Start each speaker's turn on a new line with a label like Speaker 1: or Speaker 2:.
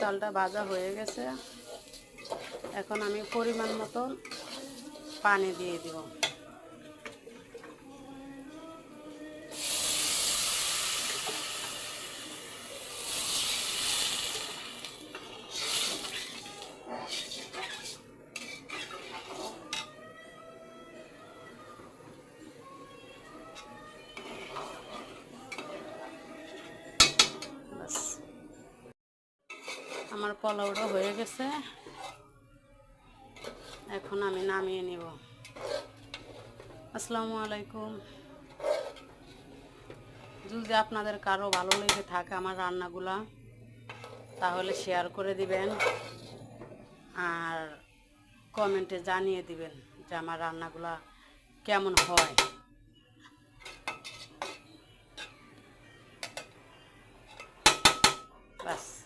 Speaker 1: চালটা ভাজা হয়ে গেছে। এখন আমি পরিমাণ মতন পানি দিয়ে দিব। আমার পোলাওটা হয়ে গেছে, এখন আমি নামিয়ে নিব। আসসালামু আলাইকুম। যদি আপনাদের কারো ভালো লেগে থাকে আমার রান্নাগুলা, তাহলে শেয়ার করে দিবেন আর কমেন্টে জানিয়ে দিবেন যে আমার রান্নাগুলা কেমন হয়। বাস।